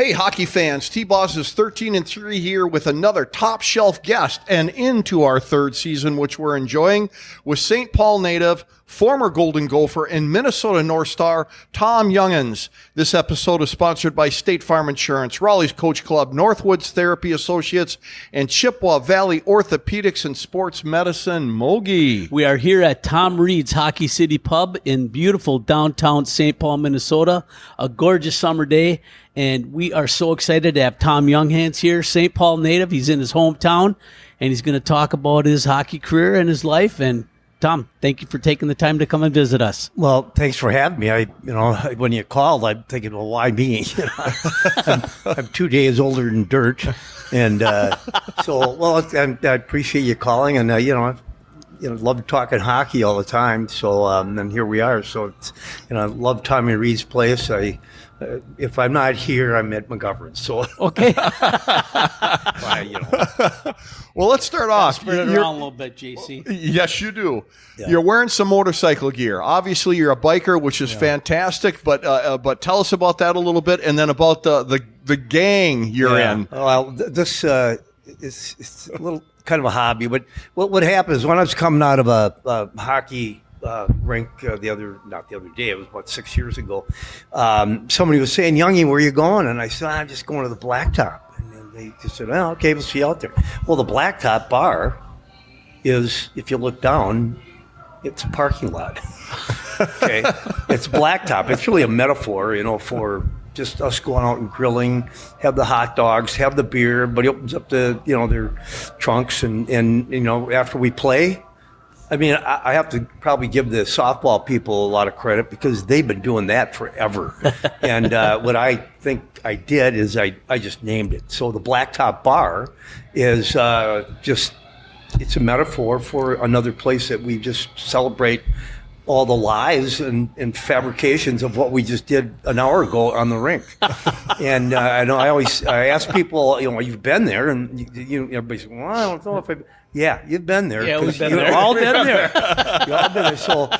Hey, hockey fans, T-Boz is 13-3 here with another top-shelf guest and into our third season, which we're enjoying with St. Paul native, former Golden Gopher, and Minnesota North Star, Tom Younghans. This episode is sponsored by State Farm Insurance, Raleigh's Coach Club, Northwoods Therapy Associates, and Chippewa Valley Orthopedics and Sports Medicine, Mogi. We are here at Tom Reed's Hockey City Pub in beautiful downtown St. Paul, Minnesota. A gorgeous summer day, and we are so excited to have Tom Younghans here, St. Paul native. He's in his hometown, and he's going to talk about his hockey career and his life. And Tom, thank you for taking the time to come and visit us. Well, thanks for having me. When you called, I'm thinking, well, why me? I'm 2 days older than dirt, and I appreciate you calling, and love talking hockey all the time. So and here we are. So it's, I love Tommy Reed's place. If I'm not here, I'm at McGovern's. So okay. Well, let's start off. Spread it around a little bit, JC. Yes, you do. Yeah. You're wearing some motorcycle gear. Obviously, you're a biker, which is fantastic. But tell us about that a little bit, and then about the gang you're in. Well, this it's a little kind of a hobby. But what happened is when I was coming out of a hockey rink not the other day, it was about 6 years ago, somebody was saying, "Youngie, where are you going?" And I said, "I'm just going to the Blacktop." And then they just said, "Oh, okay, we'll see you out there." Well, the Blacktop bar is, if you look down, it's a parking lot. Okay, it's Blacktop. It's really a metaphor, for just us going out and grilling, have the hot dogs, have the beer. Everybody opens up their trunks, and after we play. I mean, I have to probably give the softball people a lot of credit because they've been doing that forever. And what I think I did is I just named it. So the Blacktop Bar is it's a metaphor for another place that we just celebrate all the lies and fabrications of what we just did an hour ago on the rink. And I ask people, you've been there, and everybody says, "Well, I don't know if I've." Yeah, you've been there. Yeah, we've been there. All been there. You all been there. So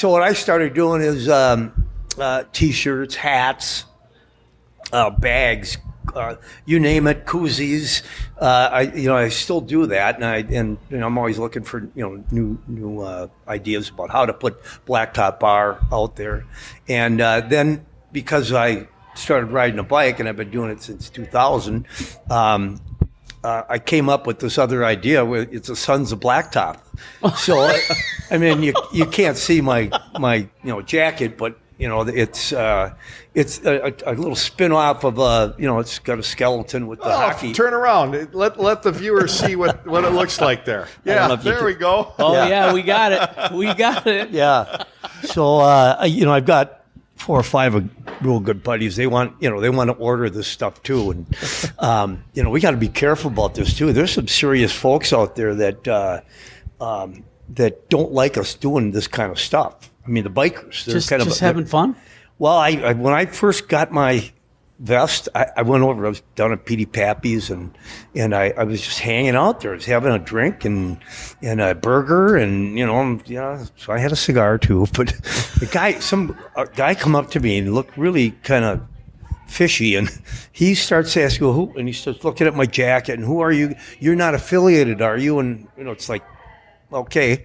what I started doing is T-shirts, hats, bags, you name it, koozies. I still do that, and I'm always looking for new ideas about how to put Blacktop Bar out there. And then because I started riding a bike, and I've been doing it since 2000. I came up with this other idea where it's the Sons of Blacktop. So, I mean, you can't see my jacket, but it's a little spin-off of it's got a skeleton with the hockey. Turn around. Let the viewers see what it looks like there. Yeah, there we go. Oh yeah, we got it. We got it. Yeah. So I've got 4 or 5 real good buddies. They want to order this stuff too, and we got to be careful about this too. There's some serious folks out there that don't like us doing this kind of stuff. I mean, the bikers, they're just having fun. Well, I when I first got my vest, I went over. I was down at Petey Pappy's, and I was just hanging out there. I was having a drink and a burger, and so I had a cigar too. But a guy come up to me and looked really kind of fishy, and he starts asking, "Well, who?" And he starts looking at my jacket, and "Who are you? You're not affiliated, are you?" And it's like, okay.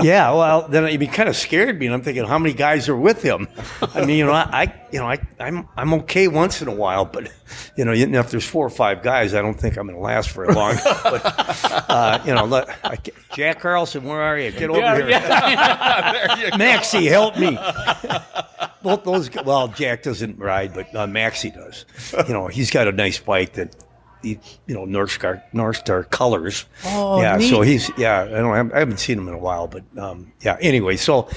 Yeah, well, then it kind of scared me, and I'm thinking, how many guys are with him? I mean, I'm okay once in a while, but if there's 4 or 5 guys, I don't think I'm going to last very long. But Jack Carlson, where are you? Get over here. Yeah. Maxie, help me. Both those. Well, Jack doesn't ride, but Maxie does. He's got a nice bike that. North Star colors. Oh, yeah. neat. So I haven't seen him in a while, but Anyway, so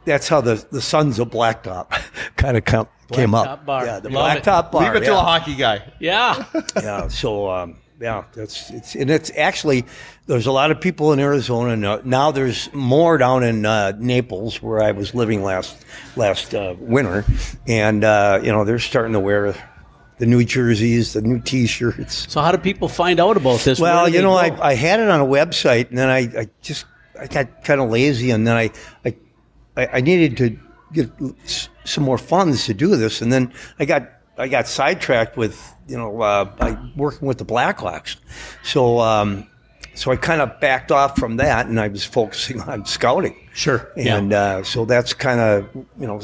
that's how the Sons of Blacktop kind of came up. Bar. Yeah, the Love Blacktop Bar. Leave it to a hockey guy. Yeah. Yeah. So it's actually there's a lot of people in Arizona now. There's more down in Naples where I was living last winter, and they're starting to wear the new jerseys, the new T-shirts. So how do people find out about this? Well, I had it on a website, and then I got kind of lazy, and then I needed to get some more funds to do this, and then I got I got sidetracked with working with the Blackhawks, so I kind of backed off from that, and I was focusing on scouting. Sure. And so that's kind of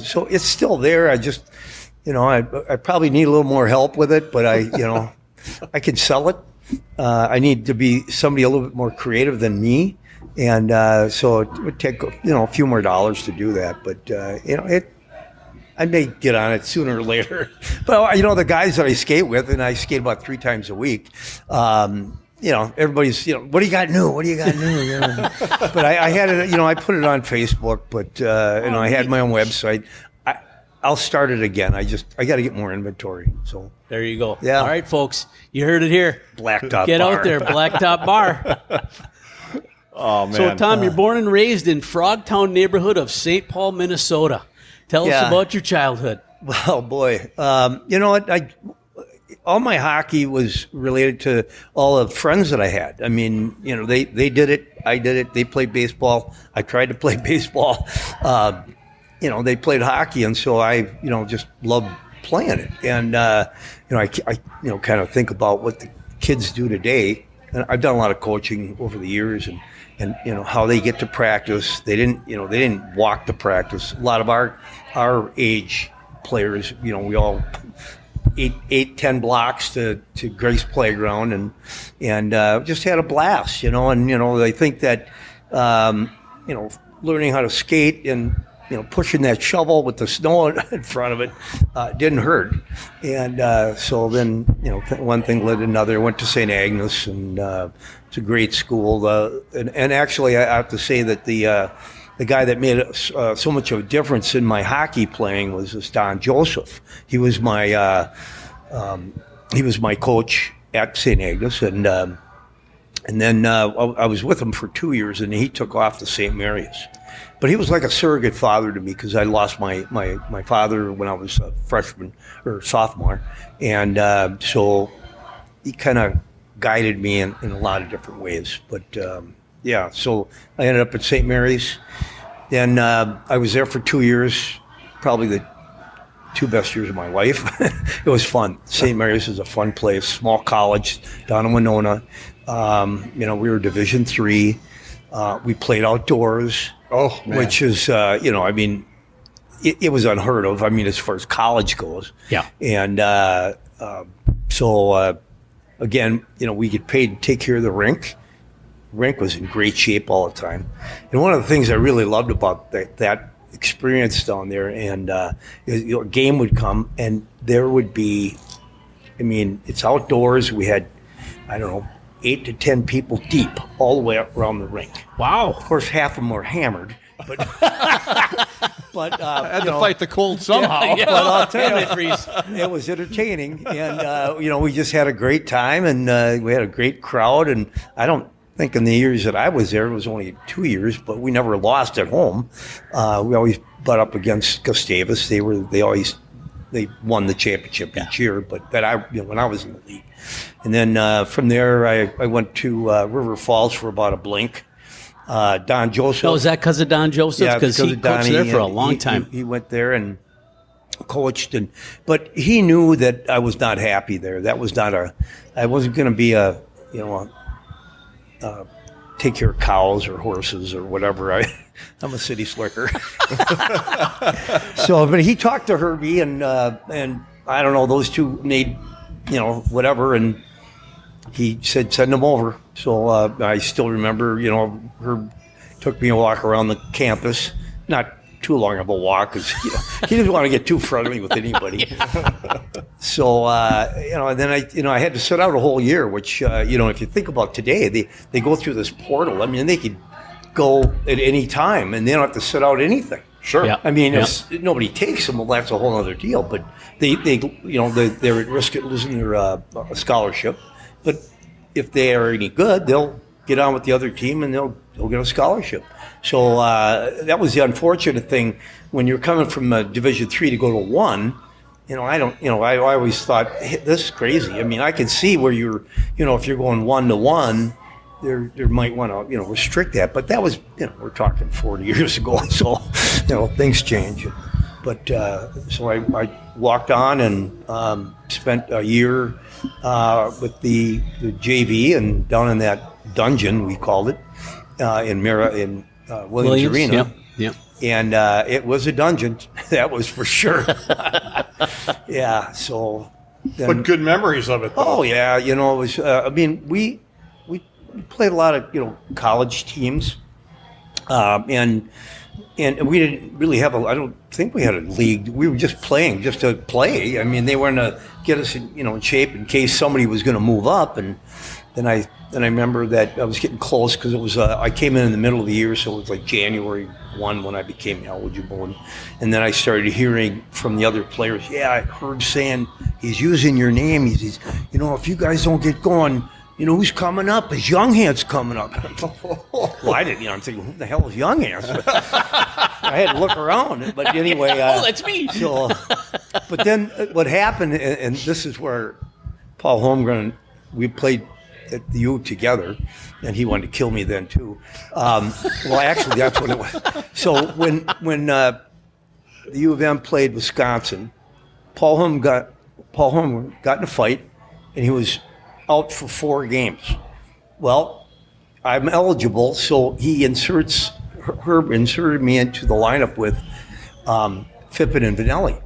so it's still there. I just I probably need a little more help with it, but I can sell it. I need to be somebody a little bit more creative than me. And so it would take a few more dollars to do that, but I may get on it sooner or later. But the guys that I skate with, and I skate about 3 times a week. Everybody's what do you got new? What do you got new? But I had it. I put it on Facebook, but I had my own website. I'll start it again. I got to get more inventory. So there you go. Yeah. All right, folks, you heard it here. Blacktop Get Bar. out there, Blacktop Bar. Oh, man. So, Tom, you're born and raised in Frogtown neighborhood of St. Paul, Minnesota. Tell us about your childhood. Well, boy, you know what? All my hockey was related to all the friends that I had. I mean, they did it. I did it. They played baseball. I tried to play baseball. They played hockey, and so I, just loved playing it. And I kind of think about what the kids do today. And I've done a lot of coaching over the years, and how they get to practice. They didn't walk to practice. A lot of our age players, we all 10 blocks to Grace Playground, and just had a blast, and I think that learning how to skate and pushing that shovel with the snow in front of it didn't hurt. And so then, one thing led to another. I went to St. Agnes, and it's a great school. And actually, I have to say that the guy that made so much of a difference in my hockey playing was this Don Joseph. He was my coach at St. Agnes, and then I was with him for 2 years, and he took off to St. Mary's. But he was like a surrogate father to me, because I lost my father when I was a freshman or sophomore. And so he kind of guided me in a lot of different ways. But so I ended up at St. Mary's. Then I was there for 2 years, probably the 2 best years of my life. It was fun. St. Mary's is a fun place, small college down in Winona. We were Division III. We played outdoors. Oh, man. Which is, it was unheard of. I mean, as far as college goes. Yeah. And so, again, we get paid to take care of the rink. Rink was in great shape all the time. And one of the things I really loved about that experience down there, and a game would come, and there would be, it's outdoors. We had, 8 to 10 people deep all the way up around the rink. Wow. Of course, half of them were hammered, but I had to fight the cold somehow. Yeah. Well, I'll tell you, freeze. it was entertaining, and we just had a great time, and we had a great crowd. And I don't think in the years that I was there, it was only 2 years, but we never lost at home. We always butt up against Gustavus. They won the championship each year, but when I was in the league. And then from there, I went to River Falls for about a blink. Don Joseph. Oh, is that because of Don Joseph? Yeah, because he coached there for a long time. He went there and coached, but he knew that I was not happy there. That was not I wasn't going to be take care of cows or horses or whatever. I'm a city slicker. So, but he talked to Herbie, and I don't know, those two made, whatever, and he said, send them over. So I still remember, Herb took me a walk around the campus, not too long of a walk, because he didn't want to get too friendly with anybody. So, and then I had to sit out a whole year, which, if you think about today, they go through this portal. They could go at any time, and they don't have to sit out anything. Sure. Yeah. If nobody takes them, well, that's a whole other deal. But they're at risk of losing their scholarship. But if they are any good, they'll get on with the other team, and they'll get a scholarship. So that was the unfortunate thing when you're coming from Division III to go to 1. I always thought, hey, this is crazy. I can see where you're, if you're going 1 to 1, there might want to, restrict that. But that was, we're talking 40 years ago. So, things change. But so I walked on and spent a year with the JV and down in that dungeon, we called it, in Williams Arena. Yep. And it was a dungeon, that was for sure. Yeah, so. But good memories of it, though. Oh, yeah, it was, we played a lot of, college teams. And we didn't really have I don't think we had a league. We were just playing, just to play. I mean, they weren't to get us in shape in case somebody was going to move up. And then I remember that I was getting close because it was I came in the middle of the year, so it was like January 1 when I became eligible. And then I started hearing from the other players, yeah, I heard saying he's using your name. He's if you guys don't get going, who's coming up? Is Younghans coming up? Well, I didn't, I'm thinking, who the hell is Younghans? I had to look around. But anyway. That's me. But then what happened, and this is where Paul Holmgren, we played at the U together, and he wanted to kill me then too. Well, actually, that's what it was. So when the U of M played Wisconsin, Paul Holmgren got in a fight, and he was out for 4 games. Well, I'm eligible, so Herb inserted me into the lineup with Fippen and Vanelli.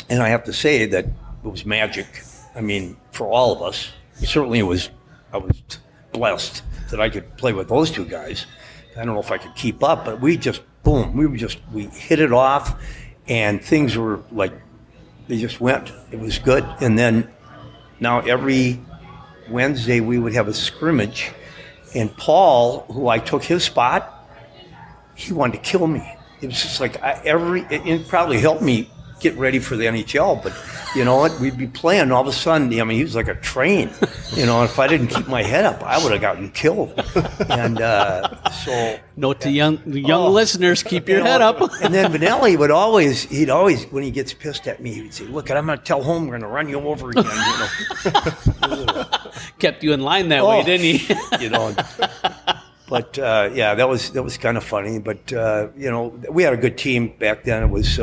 And I have to say that it was magic. I mean, for all of us. Certainly I was blessed that I could play with those 2 guys. I don't know if I could keep up, but we just, boom, we hit it off, and things were like, they just went. It was good. And then now every Wednesday we would have a scrimmage, and Paul, who I took his spot, he wanted to kill me. It was just like it probably helped me get ready for the NHL, but you know what? We'd be playing, all of a sudden, I mean, he was like a train. If I didn't keep my head up, I would have gotten killed. And so... Note to young listeners, keep your head up. And then Vanelli would always, when he gets pissed at me, he'd say, look, I'm going to tell Holmgren to run you over again. Kept you in line that way, didn't he? But that was kind of funny. But we had a good team back then. It was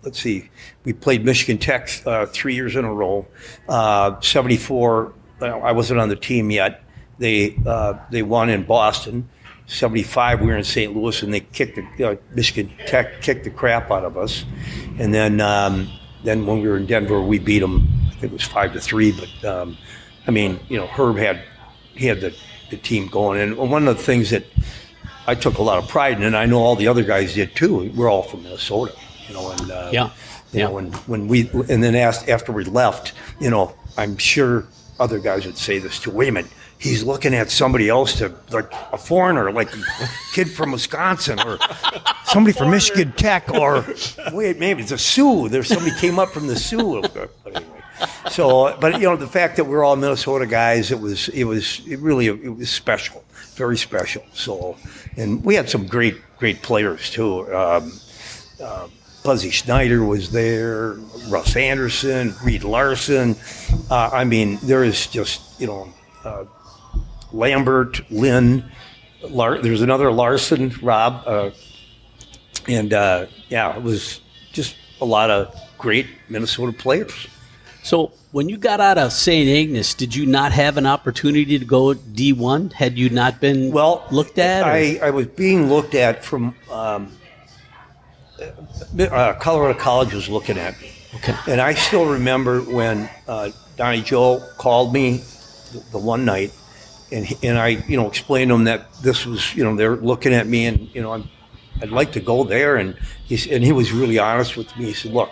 let's see, we played Michigan Tech 3 years in a row. 74, I wasn't on the team yet. They won in Boston. 75, we were in St. Louis, and they kicked Michigan Tech kicked the crap out of us. And then when we were in Denver, we beat them. I think it was 5-3. But Herb had the team going. And one of the things that I took a lot of pride in, and I know all the other guys did too. We're all from Minnesota, when we after we left, I'm sure other guys would say this too. Wait a minute, he's looking at somebody else, like a foreigner, like a kid from Wisconsin or somebody from Michigan Tech, or wait, maybe it's a Sioux. There's somebody came up from the Sioux. But anyway. So, but the fact that we're all Minnesota guys, it was special, very special. So, and we had some great players too. Buzzy Schneider was there, Russ Anderson, Reed Larson. There is just Lambert, Lynn, there's another Larson, Rob, it was just a lot of great Minnesota players. So when you got out of St. Agnes, did you not have an opportunity to go D1? Had you not been looked at? I was being looked at from Colorado College was looking at me. Okay. And I still remember when Donnie Joe called me the one night, and I explained to him that this was they're looking at me, and I'd like to go there, and he was really honest with me. He said, look,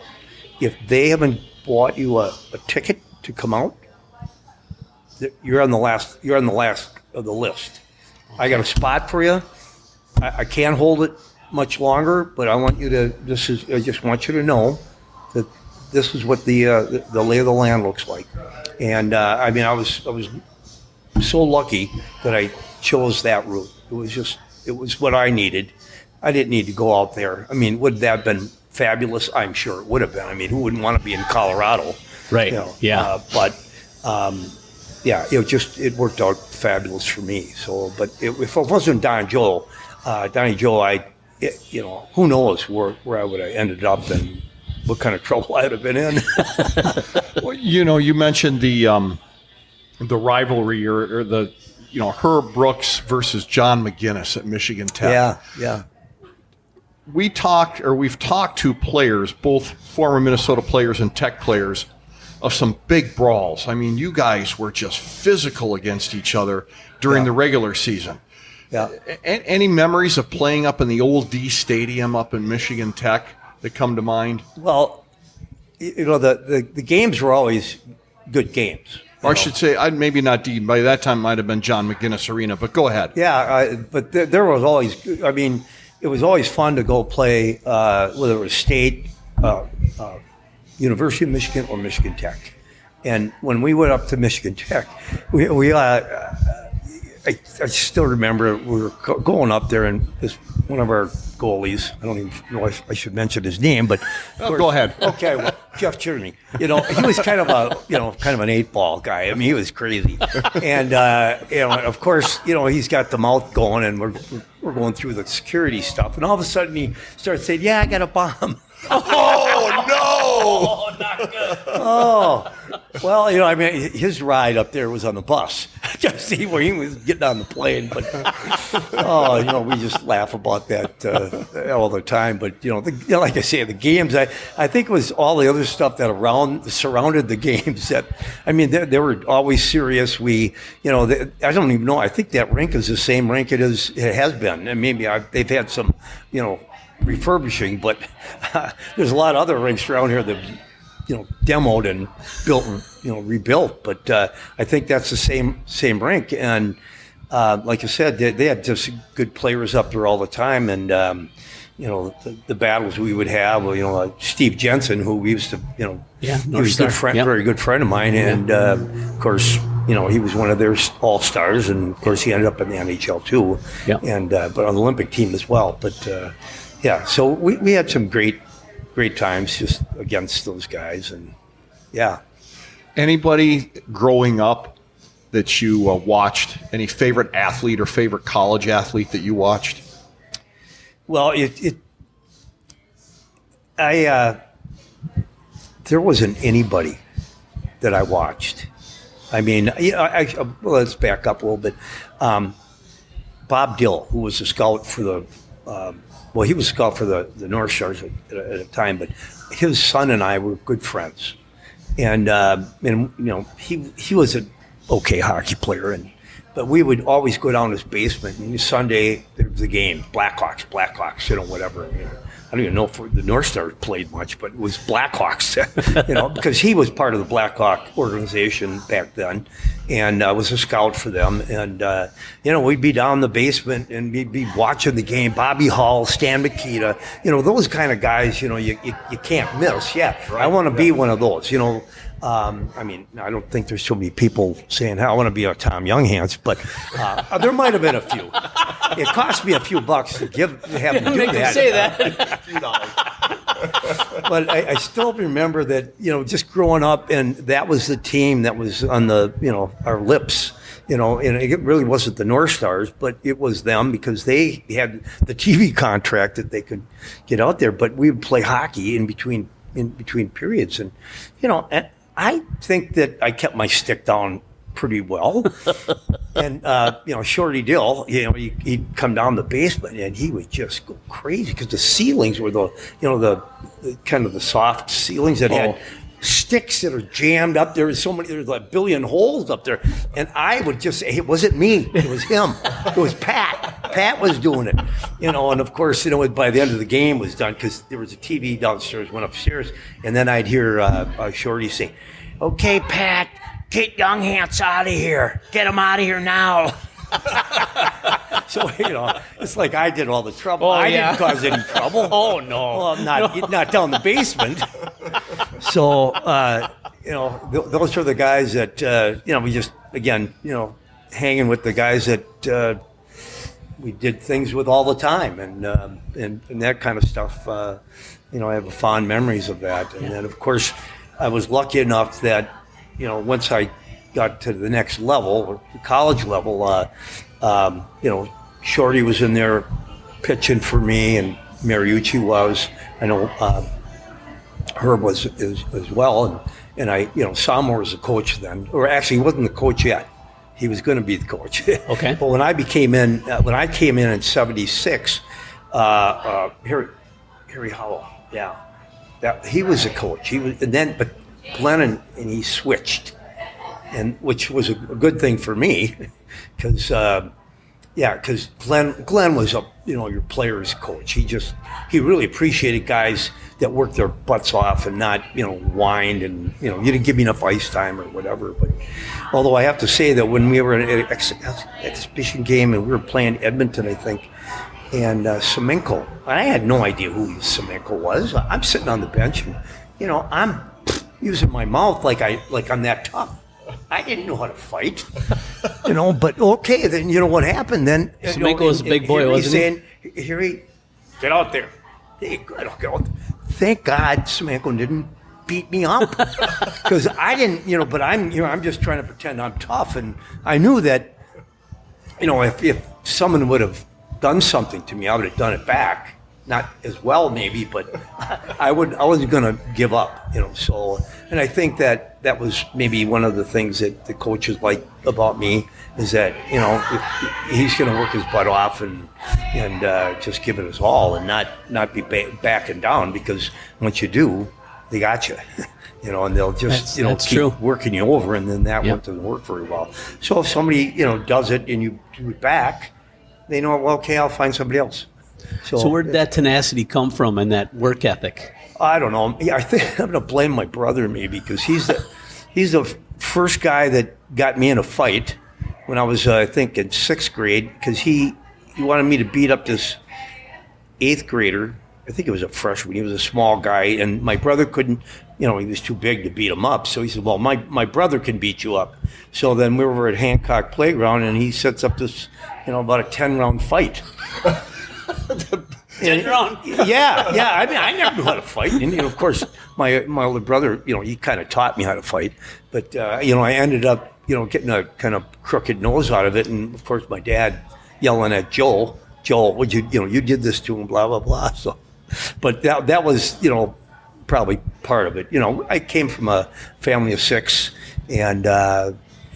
if they haven't bought you a ticket to come out, you're on the last of the list. Okay. I got a spot for you. I can't hold it much longer, but I want you to. I just want you to know that this is what the lay of the land looks like. And I was so lucky that I chose that route. It was what I needed. I didn't need to go out there. Would that have been fabulous? I'm sure it would have been. Who wouldn't want to be in Colorado? Right. Yeah. It worked out fabulous for me. So, but if it wasn't Donnie Joe, who knows where I would have ended up and what kind of trouble I'd have been in. Well, you mentioned the rivalry or the Herb Brooks versus John McGinnis at Michigan Tech. Yeah. We've talked to players, both former Minnesota players and Tech players, of some big brawls. I mean, you guys were just physical against each other during the regular season. Yeah. Any memories of playing up in the old D Stadium up in Michigan Tech that come to mind? Well, the games were always good games. Or I should say, maybe not D. By that time, might have been John McGinnis Arena. But go ahead. Yeah, but there was always. I mean, it was always fun to go play, whether it was state, University of Michigan, or Michigan Tech. And when we went up to Michigan Tech, I still remember we were going up there, and this one of our goalies, I don't even know if I should mention his name, but Go ahead. Okay, well, Jeff Tierney. He was kind of an 8-ball guy. I mean, he was crazy, and of course, he's got the mouth going, and we're going through the security stuff, and all of a sudden he starts saying, "Yeah, I got a bomb." Oh no! Oh, not good. Oh, well, I mean, his ride up there was on the bus. Just see where he was getting on the plane, but we just laugh about that all the time. But like I say, the games, I think it was all the other stuff that surrounded the games. That I mean, they were always serious. I don't even know. I think that rink is the same rink it has been, and maybe they've had some, refurbishing, but there's a lot of other rinks around here that demoed and built and rebuilt, but I think that's the same rink. And like I said, they had just good players up there all the time. And the battles we would have, Steve Jensen, who we used to he was a good friend, very good friend of mine, and of course he was one of their all-stars, and of course he ended up in the NHL too, and but on the Olympic team as well. But so we had some great times just against those guys. And Anybody growing up that you watched? Any favorite athlete or favorite college athlete that you watched? Well, there wasn't anybody that I watched. I mean, let's back up a little bit. Bob Dill, who was a scout for the he was a scout for the North Stars at the time, but his son and I were good friends, and he was an okay hockey player, but we would always go down his basement, and Sunday there was a game, Blackhawks, whatever. I don't even know if the North Stars played much, but it was Blackhawks, because he was part of the Blackhawk organization back then, and was a scout for them. And, we'd be down in the basement and we'd be watching the game. Bobby Hall, Stan Mikita, those kind of guys, you can't miss. Yeah, right. I want to be one of those, I mean, I don't think there's so many people saying, "I want to be a Tom Younghans," but there might have been a few. It cost me a few bucks to have him do make that. Him say that. But I still remember that, just growing up, and that was the team that was on our lips. And it really wasn't the North Stars, but it was them, because they had the TV contract that they could get out there. But we would play hockey in between periods, and I think that I kept my stick down pretty well. And Shorty Dill, he'd come down the basement and he would just go crazy, because the ceilings were the kind of the soft ceilings that had sticks that are jammed up. There's like a billion holes up there, and I would just say, it wasn't me, it was him. It was Pat was doing it, and of course, by the end of the game was done, because there was a TV downstairs, went upstairs, and then I'd hear Shorty say, "Okay, Pat, get Younghans out of here. Get him out of here now." So, it's like I did all the trouble. I didn't cause any trouble. Oh, no. Well, not down the basement. So, those are the guys that, we just, again, hanging with the guys that we did things with all the time, and that kind of stuff. I have fond memories of that. And then, of course, I was lucky enough that, once I got to the next level, the college level, Shorty was in there pitching for me, and Mariucci was. I know Herb was as well, and I, Salmore was the coach then, or actually he wasn't the coach yet. He was going to be the coach. Okay. But when I came in in '76, Harry Howell, yeah, he was a coach. But Glenn and he switched, and which was a good thing for me, because Glenn was your player's coach. He really appreciated guys that worked their butts off and not whined, and you didn't give me enough ice time or whatever. But although I have to say that when we were in an exhibition game and we were playing Edmonton, I think, and Semenko, I had no idea who Semenko was. I'm sitting on the bench, and I'm using my mouth like I'm that tough. I didn't know how to fight, But okay, then what happened? Then Semenko was a big boy, wasn't he? Harry, get out there. Hey, get out. Thank God Semenko didn't beat me up, because I didn't. But I'm just trying to pretend I'm tough, and I knew that, if someone would have done something to me, I would have done it back. Not as well, maybe, but I wasn't going to give up, So, and I think that was maybe one of the things that the coaches like about me, is that if he's going to work his butt off and just give it his all, and not be backing down, because once you do, they got you, and they'll just that's keep true. working you over, and then that one doesn't work very well. So if somebody does it and you do it back, they know, well, okay, I'll find somebody else. So where did that tenacity come from and that work ethic? I don't know. Yeah, I think I'm going to blame my brother maybe, because he's the first guy that got me in a fight when I was I think in 6th grade, because he wanted me to beat up this 8th grader. I think it was a freshman. He was a small guy, and my brother couldn't. He was too big to beat him up. So he said, "Well, my brother can beat you up." So then we were at Hancock Playground, and he sets up this about a 10-round fight. 10 round. Yeah. I mean, I never knew how to fight. And, of course, my older brother, he kind of taught me how to fight. But, I ended up, getting a kind of crooked nose out of it. And, of course, my dad yelling at Joel, would you did this to him, blah, blah, blah. So, but that was, probably part of it. I came from a family of 6, and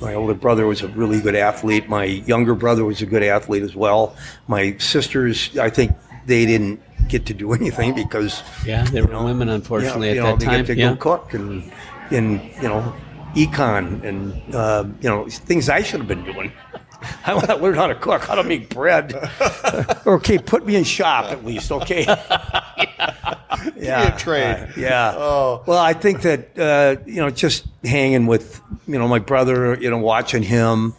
my older brother was a really good athlete. My younger brother was a good athlete as well. My sisters, I think they didn't get to do anything because they were women, unfortunately, at that they time. get to go cook and econ and things I should have been doing. I want to learn how to cook, how to make bread. Okay, put me in shop at least. Okay. Give me a trade. Oh. Well, I think that just hanging with my brother, watching him,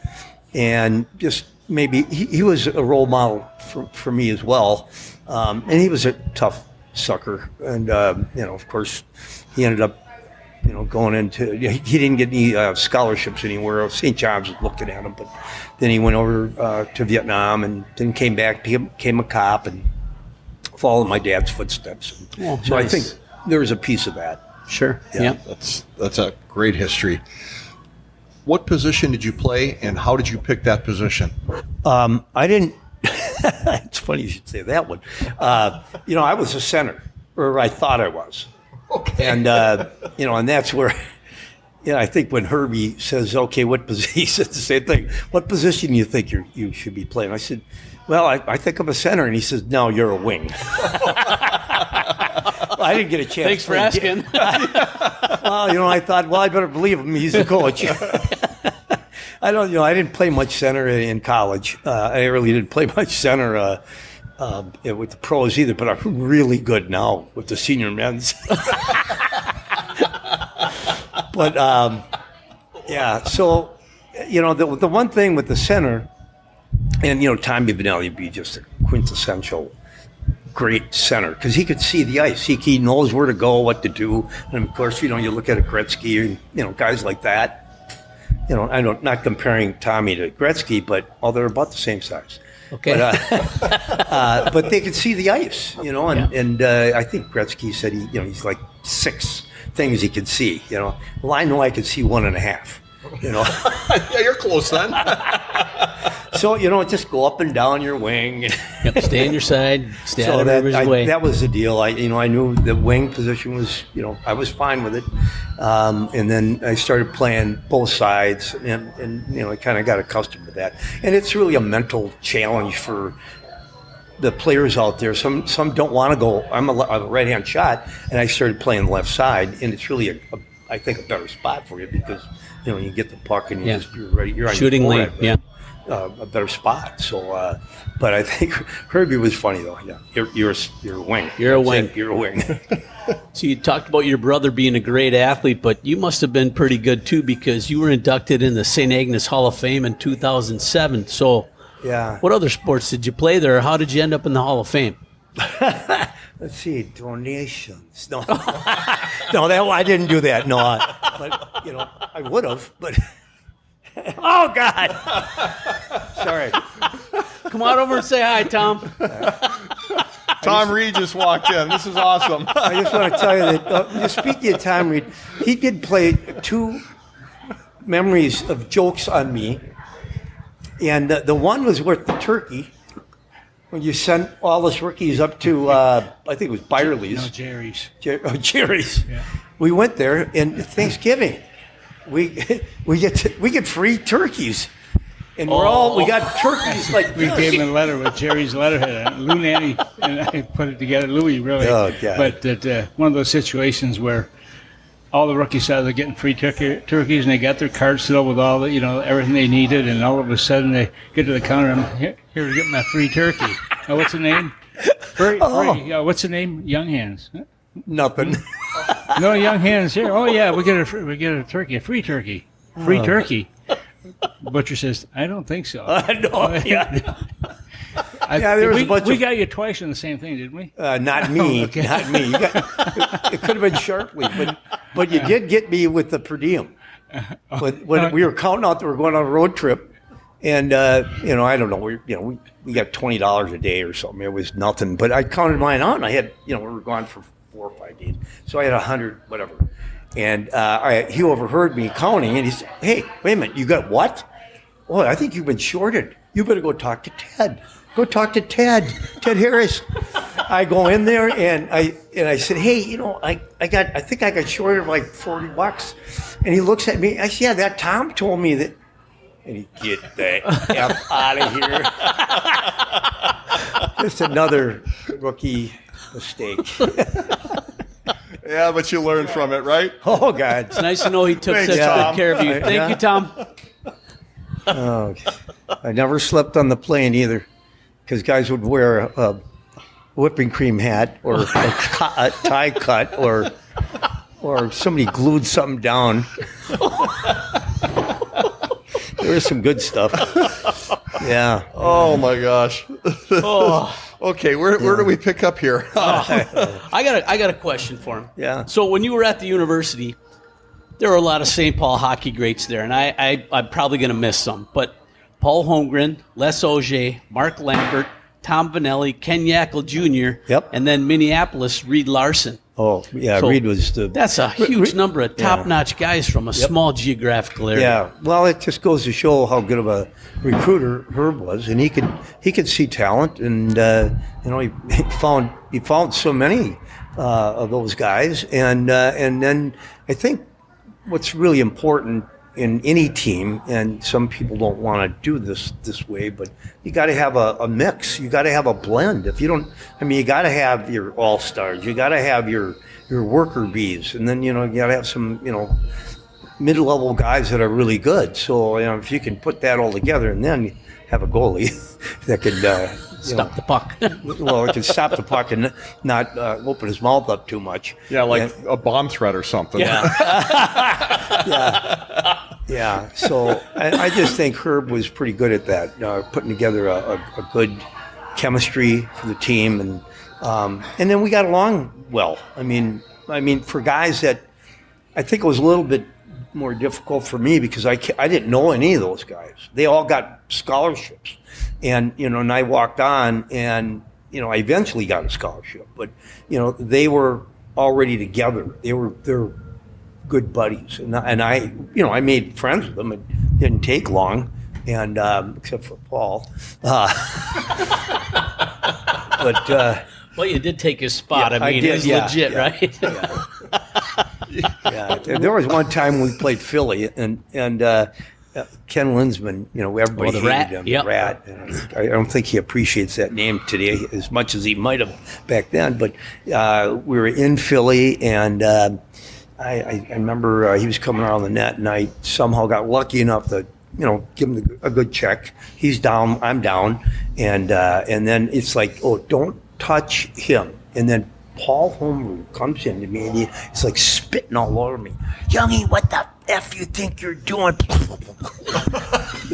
and just maybe he was a role model for me as well, and he was a tough sucker, and of course he ended up going into, he didn't get any scholarships anywhere. St. John's was looking at him, but then he went over to Vietnam and then came back, became a cop, and followed my dad's footsteps. So nice. I think there was a piece of that. Sure. Yeah. That's a great history. What position did you play, and how did you pick that position? I didn't. It's funny you should say that one. I was a center, or I thought I was. Okay. And and that's where, I think when Herbie says, "Okay, what position?" He said the same thing. What position do you think you should be playing? I said, "Well, I think I'm a center." And he says, "No, you're a wing." Well, I didn't get a chance. Thanks for asking. Well, I thought, well, I better believe him. He's the coach. I don't, I didn't play much center in college. I really didn't play much center with the pros either, but I'm really good now with the senior men's. But, so, the one thing with the center, and, Tommy Vanelli would be just a quintessential great center because he could see the ice. He knows where to go, what to do. And, of course, you look at a Gretzky, guys like that. I'm not comparing Tommy to Gretzky, but they're about the same size. Okay. But they could see the ice, and I think Gretzky said he's like 6 things he could see, Well, I know I could see 1.5. you know. Yeah, you're close then. So, just go up and down your wing. Yep, stay on your side, stay out So of everybody's way. that was the deal. I knew the wing position was, I was fine with it. And then I started playing both sides, and I kind of got accustomed to that. And it's really a mental challenge for the players out there. Some don't want to go. I'm a right-hand shot, and I started playing the left side, and it's really I think a better spot for you because you get the puck and you're ready. You're on shooting your lane. forehand, a better spot. So, but I think Herbie was funny though. Yeah, you're a wing. You're a wing. You're a wing. So you talked about your brother being a great athlete, but you must have been pretty good too because you were inducted in the St. Agnes Hall of Fame in 2007. So, Yeah. what other sports did you play there? How did you end up in the Hall of Fame? Let's see, donations. No, no, I didn't do that. No, but I would have. But oh God, sorry. Come on over and say hi, Tom. Tom Reed just walked in. This is awesome. I just want to tell you that speaking of Tom Reed, he did play 2 memories of jokes on me, and the one was with the turkey. When you sent all us rookies up to, I think it was Byerly's. No, Jerry's. Jerry's. Yeah. We went there, and Thanksgiving, we get free turkeys, and we got turkeys like We gave him a letter with Jerry's letterhead on it. Lou Nanny and I put it together. Louis, really. Oh, God. But that one of those situations where all the rookies thought they're getting free turkeys, and they got their cards filled with all the, everything they needed, and all of a sudden they get to the counter and here to get my free turkey. Oh, what's the name? Free. Yeah, what's the name? Younghans. nothing. No Younghans here. Oh yeah, we get a turkey, a free turkey, turkey. Butcher says, I don't think so. No, yeah. There was a bunch we of- got you twice on the same thing, didn't we? Not me. Okay. Not me. It could have been Sharpley, but you did get me with the per diem. When we were counting out that we were going on a road trip, and I don't know, we got $20 a day or something. It was nothing, but I counted mine out, and I had we were gone for 4 or 5 days, so I had 100 whatever. And he overheard me counting, and he said, "Hey, wait a minute, you got what? Oh, I think you've been shorted. You better go talk to Ted. Go talk to Ted Harris." I go in there and I said, "Hey, I think I got shorted like $40." And he looks at me. I said, "Yeah, that Tom told me that." And he get the F out of here. Just another rookie mistake. Yeah, but you learn from it, right? Oh God. It's nice to know he took Thanks, such Tom. good care of you. Thank Yeah. you, Tom. Oh, I never slept on the plane either, because guys would wear a whipping cream hat or a tie cut or somebody glued something down. There was some good stuff. Yeah. Oh my gosh. Okay, where do we pick up here? I got a question for him. Yeah. So when you were at the university, there were a lot of St. Paul hockey greats there, and I'm probably going to miss some. But Paul Holmgren, Les Auger, Mark Lambert, Tom Vanelli, Ken Yackel Jr., Yep. and then Minneapolis, Reed Larson. Oh, yeah. So Reed was the. That's a huge number of top-notch guys from a small geographical area. Yeah. Well, it just goes to show how good of a recruiter Herb was, and he could see talent, and he found so many of those guys, and then I think what's really important in any team, and some people don't want to do this way, but you got to have a mix. You got to have a blend. If you don't, you got to have your all-stars. You got to have your worker bees, and then you got to have some mid-level guys that are really good. So if you can put that all together, and then have a goalie that could Stop the puck. well, it can stop the puck and not open his mouth up too much. Yeah, like a bomb threat or something. Yeah. So I just think Herb was pretty good at that, putting together a good chemistry for the team, and then we got along well. I mean, for guys that I think it was a little bit more difficult for me because I didn't know any of those guys. They all got scholarships, and and I walked on, and I eventually got a scholarship, but they were already together. They're good buddies, and I I made friends with them. It didn't take long, and except for Paul. But Well, you did take his spot. Yeah, I mean, I did, it was yeah, legit, yeah, right? yeah, there was one time we played Philly, and Ken Linsman, everybody the hated Rat, him, yep. the Rat. And I don't think he appreciates that name today as much as he might have back then. But we were in Philly, and I remember he was coming around the net, and I somehow got lucky enough to give him a good check. He's down, I'm down, and then it's like, oh, don't touch him. And then Paul Homerood comes in to me, and he's like spitting all over me. Youngie, what the F you think you're doing?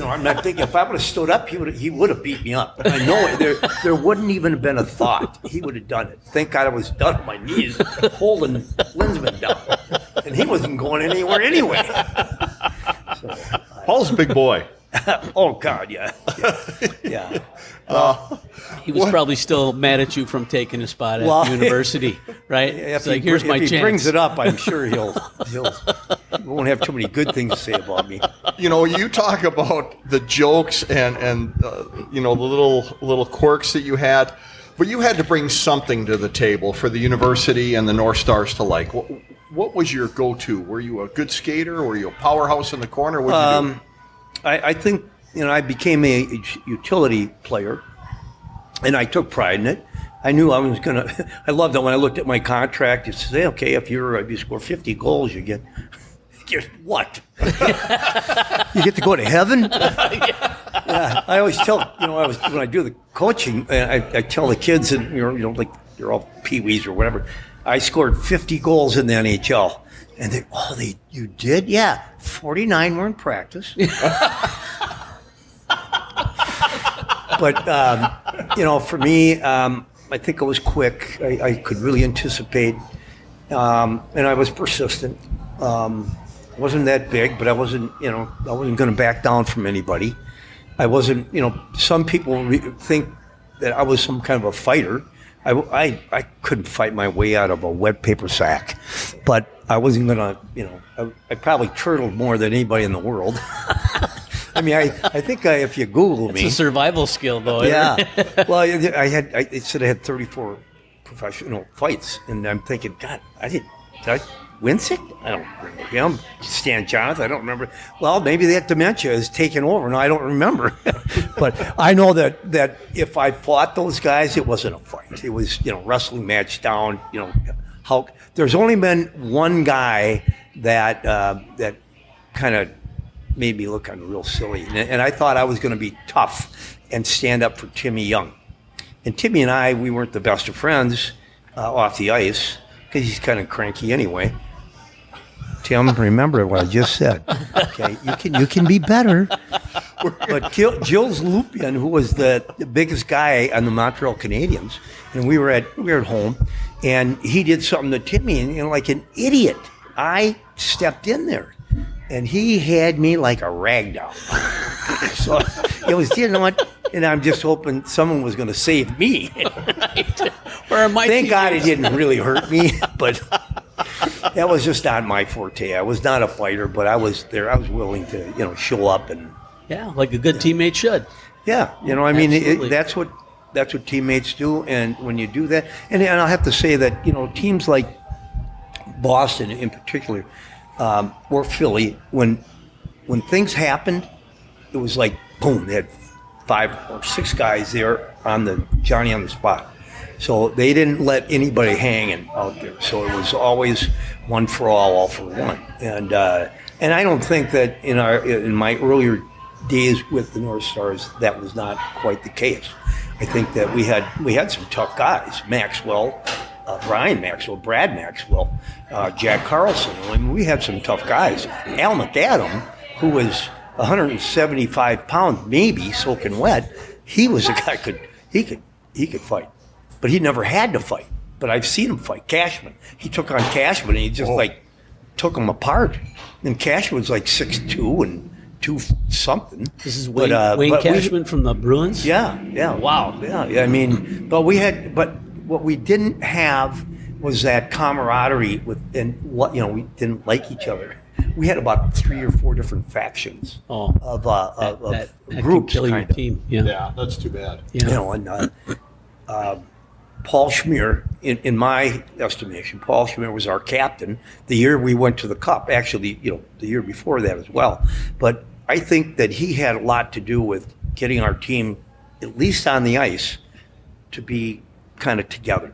I'm not thinking, if I would have stood up, he would have beat me up. I know it. There wouldn't even have been a thought. He would have done it. Thank God I was down on my knees holding Linsman down. And he wasn't going anywhere anyway. So, Paul's a big boy. oh, God, yeah. Yeah. He was probably still mad at you from taking a spot at the university, right? It's like, here's my chance. If he brings it up, I'm sure he won't have too many good things to say about me. You talk about the jokes and the little quirks that you had, but you had to bring something to the table for the university and the North Stars to like. What was your go-to? Were you a good skater? Were you a powerhouse in the corner? What did you do? I think I became a utility player, and I took pride in it. I knew I was gonna. I loved that when I looked at my contract. It said, "Okay, if you score 50 goals, you get what? You get to go to heaven." Yeah, I always tell when I do the coaching, I tell the kids, and like they're all peewees or whatever. I scored 50 goals in the NHL. And you did? Yeah. 49 were in practice. But, for me, I think I was quick. I could really anticipate. And I was persistent. I wasn't that big, but I wasn't going to back down from anybody. I wasn't, some people think that I was some kind of a fighter. I couldn't fight my way out of a wet paper sack, but I wasn't gonna, I probably turtled more than anybody in the world. I mean, I think if you Google me, it's a survival skill, though. Yeah. Well, it said I had 34 professional fights, and I'm thinking, God, did I win sick? I don't remember him. Stan Jonathan, I don't remember. Well, maybe that dementia is taking over. No, I don't remember. But I know that if I fought those guys, it wasn't a fight. It was, wrestling match down, how there's only been one guy that kind of made me look kind of real silly. And I thought I was going to be tough and stand up for Timmy Young. And Timmy and I, we weren't the best of friends off the ice because he's kind of cranky anyway. Tim, remember what I just said. Okay, you can be better. But Gilles Lupien, who was the biggest guy on the Montreal Canadiens, and we were at home, and he did something to Timmy, and like an idiot, I stepped in there, and he had me like a rag doll. So it was, what? And I'm just hoping someone was going to save me. Thank God it didn't really hurt me, but that was just not my forte. I was not a fighter, but I was there. I was willing to, show up and. Yeah, like a good teammate should. Yeah, that's what teammates do, and when you do that, and I'll have to say that teams like Boston in particular, or Philly, when things happened, it was like boom, they had 5 or 6 guys there on the Johnny on the spot. So they didn't let anybody hanging out there. So it was always one for all for one. And I don't think that in my earlier days with the North Stars that was not quite the case. I think that we had some tough guys. Maxwell, Brian Maxwell, Brad Maxwell, Jack Carlson. I mean, we had some tough guys. Al McAdam, who was 175 pounds, maybe soaking wet. He was a guy he could fight, but he never had to fight. But I've seen him fight. Cashman, he took on Cashman, and he just took him apart. And Cashman was like 6'2" and 2 something. This is Wayne Cashman from the Bruins. Yeah. Wow. Yeah. I mean, but what we didn't have was that camaraderie with, and what, we didn't like each other. We had about 3 or 4 different factions of that groups, can kill your kind of. team. Yeah, that's too bad. Yeah. And Paul Schmier, in my estimation, Paul Schmier was our captain the year we went to the Cup. Actually, the year before that as well. But I think that he had a lot to do with getting our team, at least on the ice, to be kind of together.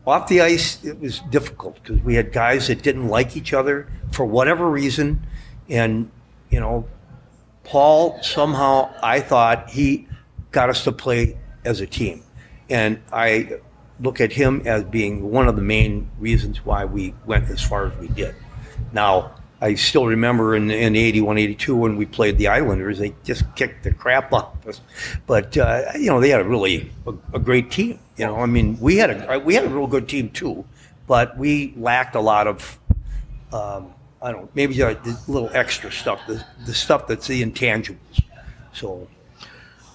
Off the ice, it was difficult because we had guys that didn't like each other for whatever reason. And, Paul, somehow, I thought he got us to play as a team. And I look at him as being one of the main reasons why we went as far as we did. Now, I still remember in 81, 82 when we played the Islanders, they just kicked the crap off us. But, they had a great team. We had a real good team too, but we lacked a lot of, maybe a little extra stuff, the stuff that's the intangibles. So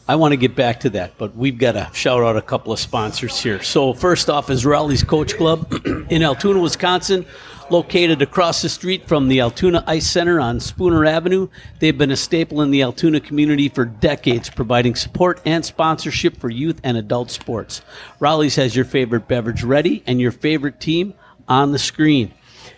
I want to get back to that, but we've got to shout out a couple of sponsors here. So first off is Raleigh's Coach Club in Altoona, Wisconsin, located across the street from the Altoona Ice Center on Spooner Avenue. They've been a staple in the Altoona community for decades, providing support and sponsorship for youth and adult sports. Raleigh's has your favorite beverage ready and your favorite team on the screen.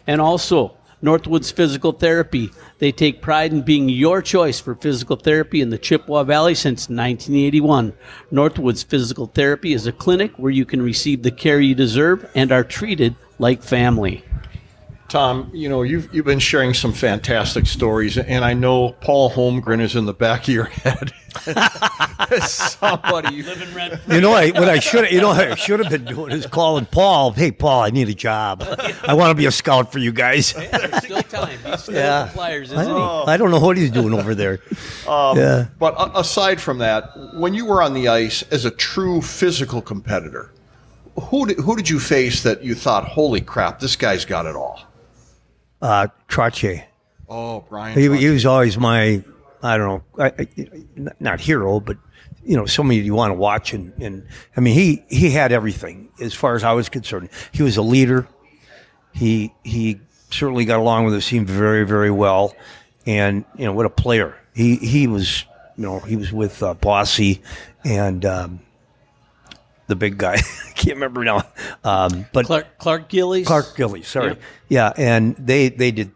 And also, Northwoods Physical Therapy. They take pride in being your choice for physical therapy in the Chippewa Valley since 1981. Northwoods Physical Therapy is a clinic where you can receive the care you deserve and are treated like family. Tom, you've been sharing some fantastic stories, and I know Paul Holmgren is in the back of your head. Somebody Living rent. What I should have been doing is calling Paul. Hey, Paul, I need a job. I want to be a scout for you guys. There's still time. He's still with the Flyers, isn't he? I don't know what he's doing over there. But aside from that, when you were on the ice as a true physical competitor, who did you face that you thought, holy crap, this guy's got it all? Trottier. Oh, Brian. He was always my, I don't know, not hero, but somebody you want to watch. And he had everything as far as I was concerned. He was a leader. He certainly got along with his team very, very well. And what a player. He was with Bossy and the big guy. I can't remember now. But Clark Gillies. Clark Gillies, sorry. Yep. Yeah, and they did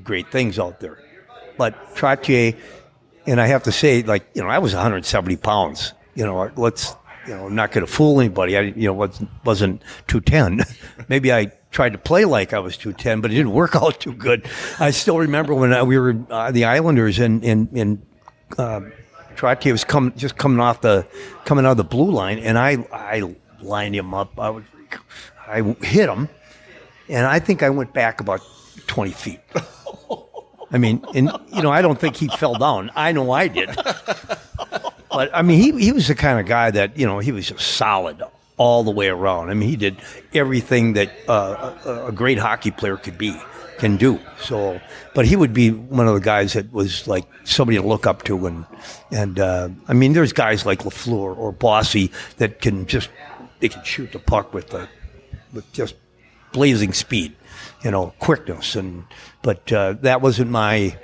great things out there. But Trottier, and I have to say, I was 170 pounds. I'm not going to fool anybody. I wasn't 210. Maybe I tried to play like I was 210, but it didn't work out too good. I still remember when we were the Islanders and Trottier was coming out of the blue line, and I lined him up. I hit him, and I think I went back about 20 feet. I don't think he fell down. I know I did. But he was the kind of guy that he was just solid all the way around. He did everything that a great hockey player can do. So, but he would be one of the guys that was like somebody to look up to, and there's guys like Lafleur or Bossy that can shoot the puck with just blazing speed, quickness, but that wasn't my,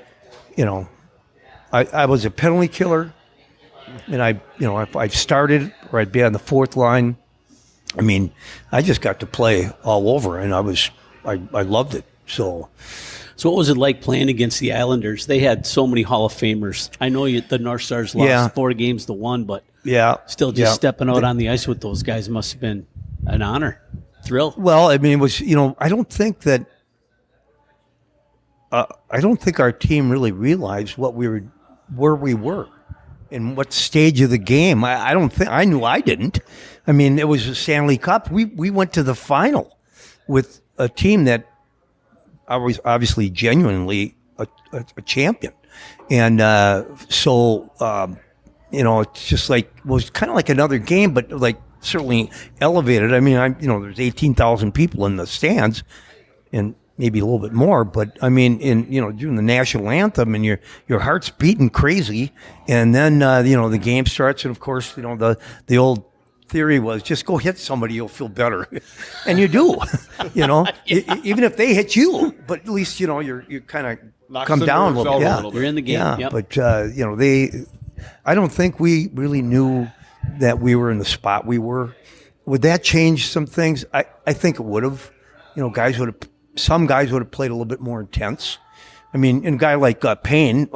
I was a penalty killer, and if I started or I'd be on the fourth line, I just got to play all over, and I loved it. So what was it like playing against the Islanders? They had so many Hall of Famers. I know the North Stars lost 4 games to 1, but still stepping out on the ice with those guys must have been an honor, thrill. Well, it was, I don't think our team really realized where we were and what stage of the game. I knew I didn't. It was a Stanley Cup. We went to the final with a team that I was obviously genuinely a champion. And it's just like, it was kind of like another game, but certainly elevated. There's 18,000 people in the stands and maybe a little bit more, but doing the national anthem and your heart's beating crazy. And then, the game starts. And of course, the old theory was just go hit somebody, you'll feel better, and you do, you know, even if they hit you, but at least you know you kind of come down a little bit. Yeah, You're in the game. yeah. Yep. But you know, I don't think we really knew that we were in the spot we were. Would that change some things? I think it would have. You know, some guys would have played a little bit more intense. I mean, a guy like Payne,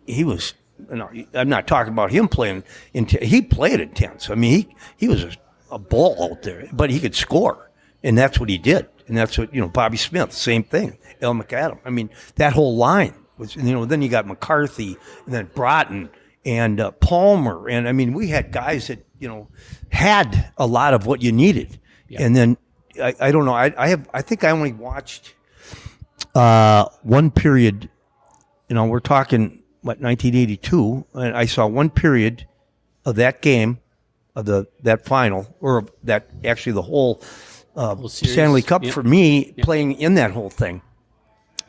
he was. No, I'm not talking about him playing intense. He played intense. I mean, he was a ball out there, but he could score, and that's what he did. And that's what, you know, Bobby Smith, same thing. El McAdam. I mean, that whole line was, you know, then you got McCarthy, and then Broughton, and Palmer. And, I mean, we had guys that, you know, had a lot of what you needed. Yeah. And then, I don't know, I think I only watched one period, you know, we're talking, 1982, and I saw one period of that game, of that final, or that actually the whole Stanley Cup for me, playing in that whole thing.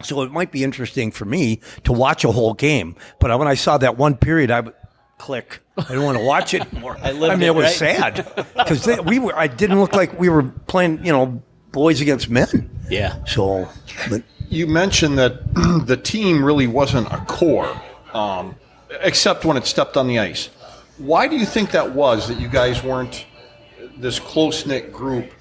So it might be interesting for me to watch a whole game. But when I saw that one period, I would click. I didn't want to watch it anymore. I mean, it was sad because I didn't look like we were playing, you know, boys against men. Yeah. So, but you mentioned that the team really wasn't a core. Except when it stepped on the ice. Why do you think that was, that you guys weren't this close-knit group?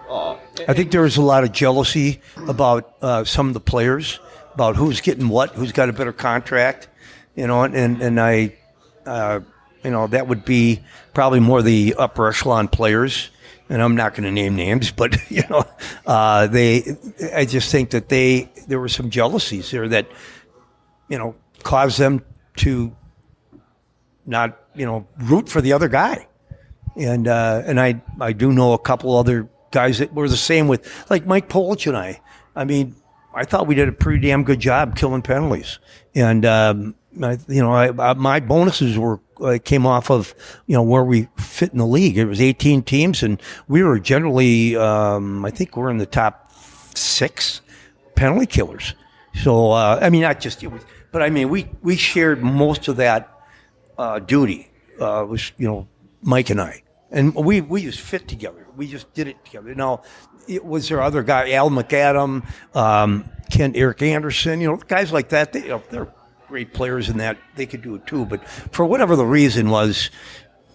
I think there was a lot of jealousy about some of the players, about who's getting what, who's got a better contract, you know, and I, you know, that would be probably more the upper echelon players, and I'm not going to name names, but, you know, I just think that there were some jealousies there that, you know, cause them to not, you know, root for the other guy. And I do know a couple other guys that were the same with, like Mike Polish and I. I mean, I thought we did a pretty damn good job killing penalties. And, you know, my bonuses came off of, you know, where we fit in the league. It was 18 teams, and we were generally, I think we're in the top 6 penalty killers. So, I mean, not just, but I mean, we shared most of that duty. Was, you know, Mike and I, and we just fit together. We just did it together. Now, was there other guy, Al McAdam, Eric Anderson, you know, guys like that? They're great players in that. They could do it too. But for whatever the reason was,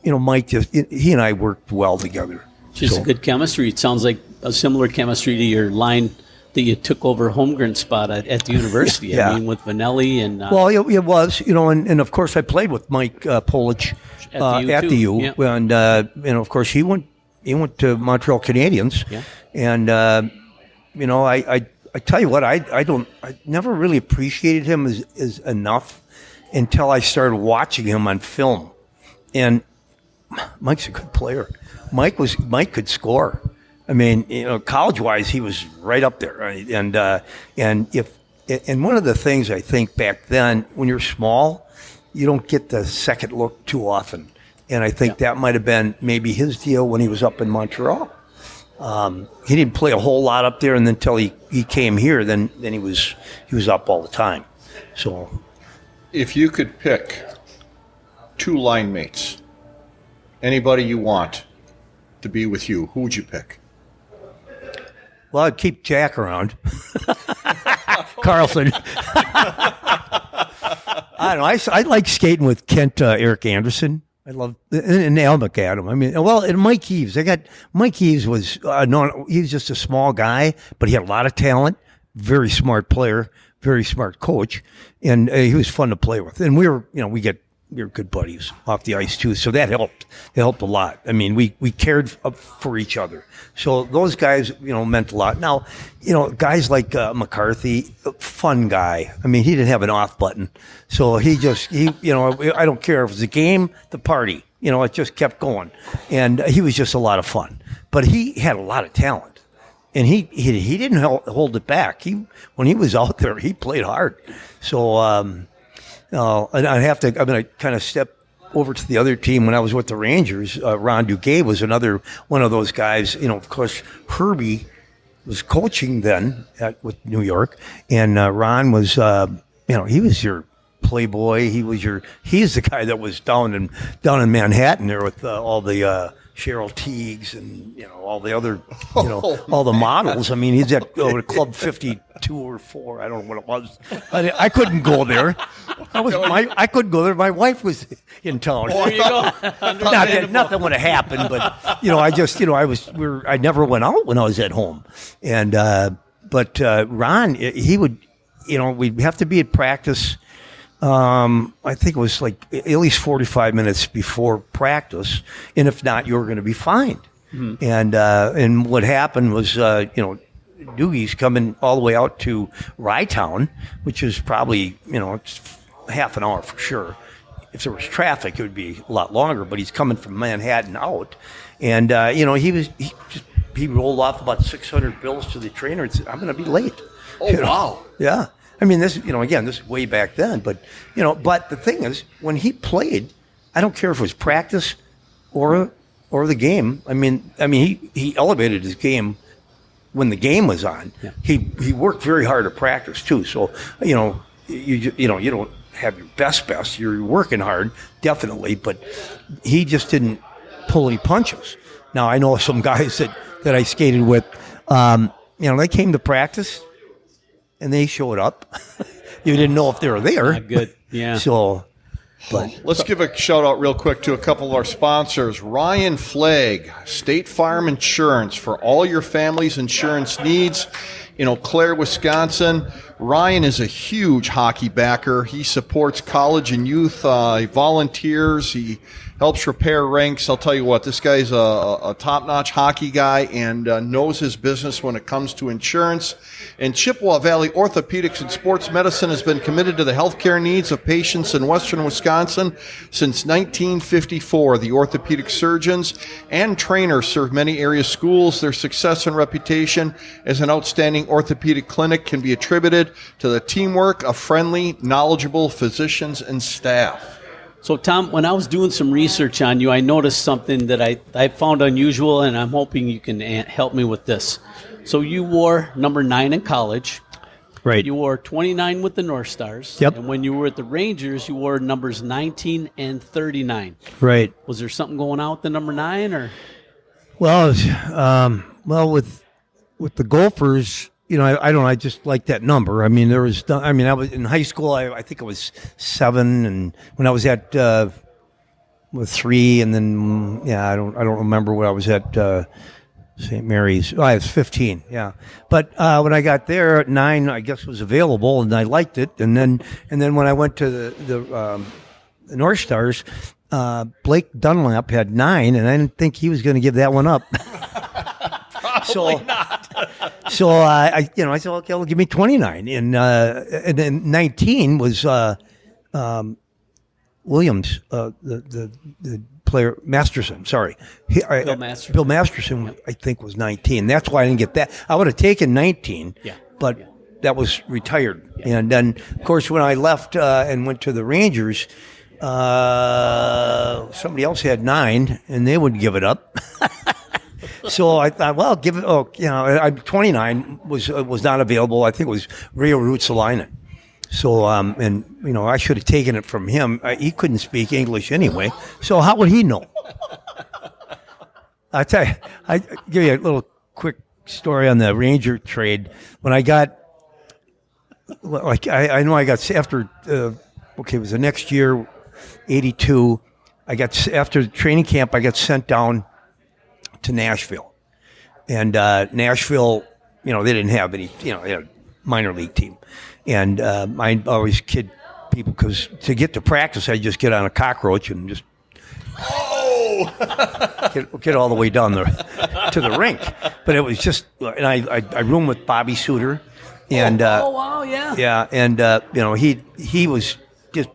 you know, Mike he and I worked well together. Just a good chemistry. It sounds like a similar chemistry to your line that you took over Holmgren's spot at the university. Yeah. I mean, with Vanelli and... well, it was, you know, and of course I played with Mike Polish at the U. Yeah. And, you know, of course he went to Montreal Canadiens. Yeah. And, you know, I tell you what, I never really appreciated him as enough until I started watching him on film. And Mike's a good player. Mike could score. I mean, you know, college-wise, he was right up there. Right? And one of the things I think back then, when you're small, you don't get the second look too often. And I think that might have been maybe his deal when he was up in Montreal. He didn't play a whole lot up there, and then until he came here, then he was up all the time. So, if you could pick 2 line mates, anybody you want to be with you, who would you pick? Well, I'd keep Jack around. Carlson. I don't know. I like skating with Kent Eric Anderson. I love and Al McAdam. I mean, well, and Mike Eaves. Mike Eaves was he was just a small guy, but he had a lot of talent. Very smart player, very smart coach, and he was fun to play with. And we were good buddies off the ice too, so that helped. It helped a lot. I mean, we cared for each other. So those guys, you know, meant a lot. Now, you know, guys like McCarthy, fun guy. I mean, he didn't have an off button, so he you know, I don't care if it was a game, the party. You know, it just kept going, and he was just a lot of fun. But he had a lot of talent, and he didn't hold it back. When he was out there, he played hard. So. I'm going to kind of step over to the other team. When I was with the Rangers, Ron Duguay was another one of those guys. You know, of course, Herbie was coaching then with New York, and Ron was, he was your playboy. He's the guy that was down in Manhattan there with all the Cheryl Teagues and all the other all the models. I mean, he's at Club 52 or 4. I don't know what it was. I couldn't go there. I couldn't go there. My wife was in town. There you go. Not that nothing would have happened, but I never went out when I was at home, and but Ron, he would, we'd have to be at practice. I think it was like at least 45 minutes before practice, and if not, you were going to be fined. Mm-hmm. And what happened was, Doogie's coming all the way out to Rytown, which is probably it's half an hour for sure. If there was traffic, it would be a lot longer. But he's coming from Manhattan out, and he rolled off about 600 bills to the trainer and said, "I'm going to be late." Oh wow! Yeah. I mean, this, again, this is way back then, but the thing is, when he played, I don't care if it was practice or the game. I mean, he elevated his game when the game was on. Yeah. He worked very hard at practice too. So, you don't have your best. You're working hard, definitely, but he just didn't pull any punches. Now, I know some guys that I skated with, they came to practice. And they showed up. You didn't know if they were there. Not good. Yeah. So, let's give a shout out real quick to a couple of our sponsors. Ryan Flagg, State Farm Insurance for all your family's insurance needs. Clare, Wisconsin. Ryan is a huge hockey backer. He supports college and youth. He volunteers. He helps repair rinks. I'll tell you what, this guy's a top-notch hockey guy and knows his business when it comes to insurance. And Chippewa Valley Orthopedics and Sports Medicine has been committed to the healthcare needs of patients in western Wisconsin since 1954. The orthopedic surgeons and trainers serve many area schools. Their success and reputation as an outstanding orthopedic clinic can be attributed to the teamwork of friendly, knowledgeable physicians and staff. So, Tom, when I was doing some research on you, I noticed something that I found unusual, and I'm hoping you can help me with this. So you wore number 9 in college. Right. You wore 29 with the North Stars. Yep. And when you were at the Rangers, you wore numbers 19 and 39. Right. Was there something going on with the number 9, or? Well, with the Gophers, I don't know. I just like that number. I mean, I was in high school. I think it was 7, and when I was at with 3, and then I don't remember when I was at St. Mary's. I was 15. Yeah, but when I got there, 9 I guess was available, and I liked it. And then when I went to the North Stars, Blake Dunlap had 9, and I didn't think he was going to give that one up. Probably not. So I said, okay, well, give me 29, and then 19 was Williams, the player Masterson. Sorry, Bill Masterson, I think, was 19. That's why I didn't get that. I would have taken 19, but that was retired. Yeah. And then, of course, when I left and went to the Rangers, somebody else had 9, and they wouldn't give it up. So I thought, well, give it. 29 was not available. I think it was Rio Ruotsalainen. So I should have taken it from him. He couldn't speak English anyway. So how would he know? I tell you, I give you a little quick story on the Ranger trade. When I got, I know I got after. It was the next year, 82. After training camp, I got sent down to Nashville, and Nashville, they didn't have any, they had a minor league team, and I always kid people because to get to practice, I just get on a cockroach and just get all the way down to the rink. But it was just, and I roomed with Bobby Suter, and and he was just.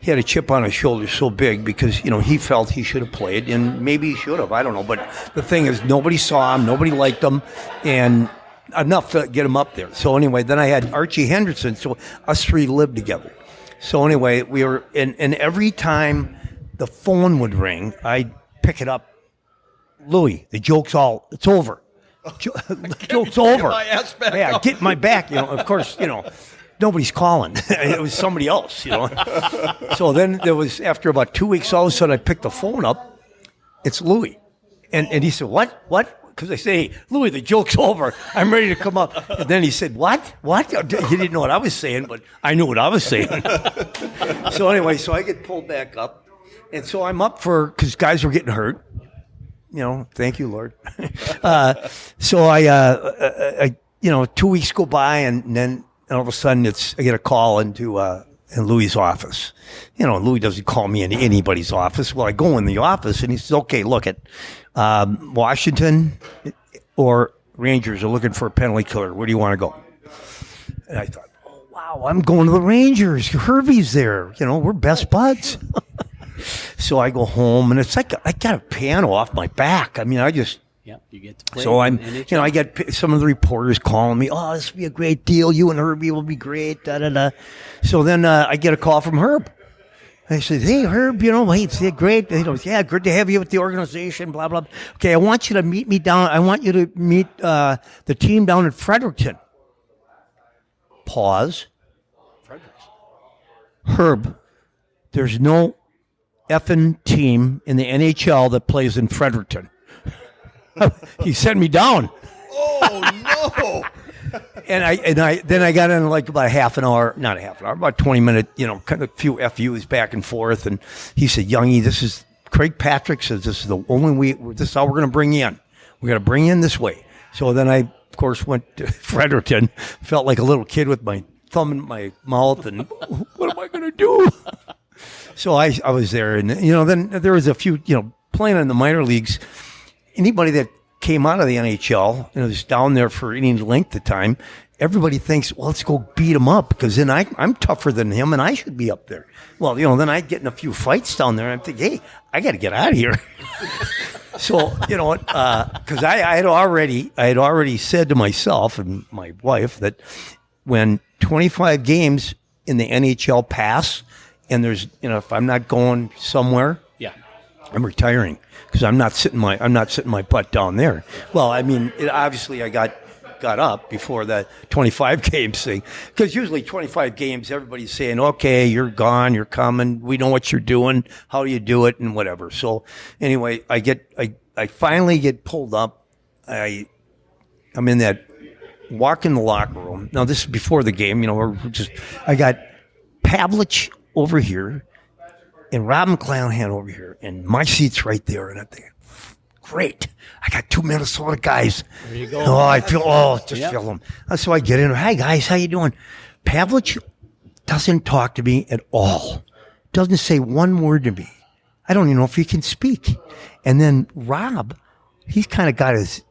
He had a chip on his shoulder so big because, he felt he should have played, and maybe he should have. I don't know. But the thing is, nobody saw him. Nobody liked him, and enough to get him up there. So anyway, then I had Archie Henderson. So us 3 lived together. So anyway, we were, and every time the phone would ring, I'd pick it up. Louis, it's over. Joke's over. Get my ass back get my back. Of course, nobody's calling. It was somebody else, So then there was, after about 2 weeks, all of a sudden I picked the phone up, it's Louis. And he said, what? Because I say, hey, Louis, the joke's over. I'm ready to come up. And then he said, what? He didn't know what I was saying, but I knew what I was saying. So anyway, so I get pulled back up. And so I'm up because guys were getting hurt. Thank you, Lord. So I 2 weeks go by, and then all of a sudden I get a call into in Louis' office. Louis doesn't call me in anybody's office. Well, I go in the office, and he says, okay, look at Washington or Rangers are looking for a penalty killer. Where do you want to go? And I thought, oh, wow, I'm going to the Rangers. Herbie's there. We're best buds. So I go home, and it's like I got a piano off my back. I mean, Yeah, you get to play. So I get some of the reporters calling me. Oh, this will be a great deal. You and Herbie will be great. Da da da. So then I get a call from Herb. I said, hey, Herb, hey, it's great. He goes, yeah, good to have you with the organization. Blah blah. Okay, I want you to meet me down. I want you to meet the team down in Fredericton. Pause. Herb, there's no effing team in the NHL that plays in Fredericton. He sent me down. Oh no! And I got in like about not a half an hour, about 20-minute, kind of a few FUs back and forth. And he said, Youngie, this is Craig Patrick says this is the only way. This is how we're going to bring you in. We're going to bring you in this way. So then I, of course, went to Fredericton. Felt like a little kid with my thumb in my mouth, and what am I going to do? So I was there, and then there was a few, playing in the minor leagues. Anybody that came out of the NHL and was down there for any length of time, everybody thinks, well, let's go beat him up because then I'm tougher than him and I should be up there. Well, then I get in a few fights down there and I'm thinking, hey, I got to get out of here. So, because I had already said to myself and my wife that when 25 games in the NHL pass and there's, if I'm not going somewhere, I'm retiring because I'm not sitting my butt down there. Well, I mean, obviously I got up before that 25 games thing because usually 25 games, everybody's saying, okay, you're gone, you're coming, we know what you're doing, how you do it, and whatever. So anyway, I finally get pulled up. I'm in that walk in the locker room. Now this is before the game, I got Pavlich over here. And Rob McClanahan over here, and my seat's right there. And I'm thinking, great, I got two Minnesota guys. There you go. Oh, I feel feel them. So I get in. Hi guys, how you doing? Pavlich doesn't talk to me at all. Doesn't say one word to me. I don't even know if he can speak. And then Rob, he's kind of got his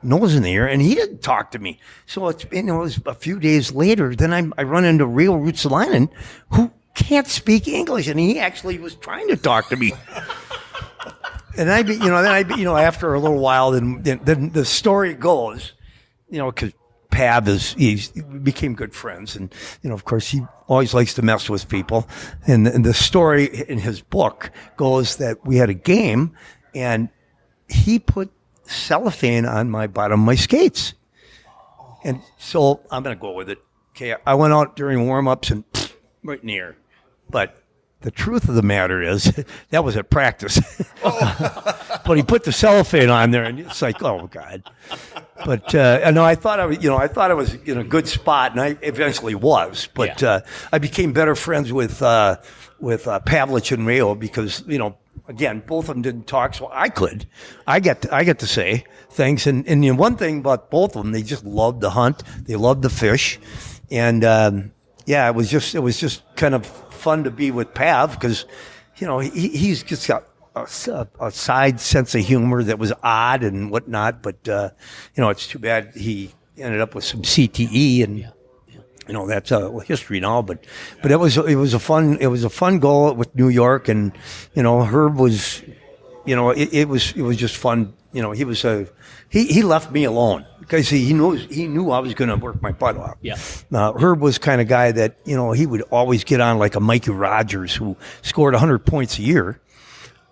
nose in the air, and he didn't talk to me. So it was a few days later. Then I run into Rio Ruotsalainen, who can't speak English, and he actually was trying to talk to me. And after a little while, then the story goes, because Pav we became good friends, and of course he always likes to mess with people. And the story in his book goes that we had a game, and he put cellophane on my bottom of my skates, and so I'm gonna go with it. Okay, I went out during warm-ups and right in the air. But the truth of the matter is that was at practice. But he put the cellophane on there, and it's like, oh God. But I thought I was in a good spot, and I eventually was. But I became better friends with Pavlich and Rio because again, both of them didn't talk, so I could. I get to say things, and one thing about both of them, they just loved the hunt, they loved the fish, and it was just kind of fun to be with Pav because, he's just got a side sense of humor that was odd and whatnot. But it's too bad he ended up with some CTE, and that's history now. But it was a fun goal with New York, and Herb was, it was just fun. He left me alone because he knew I was going to work my butt off. Yeah. Herb was the kind of guy that he would always get on like a Mikey Rogers who scored 100 points a year,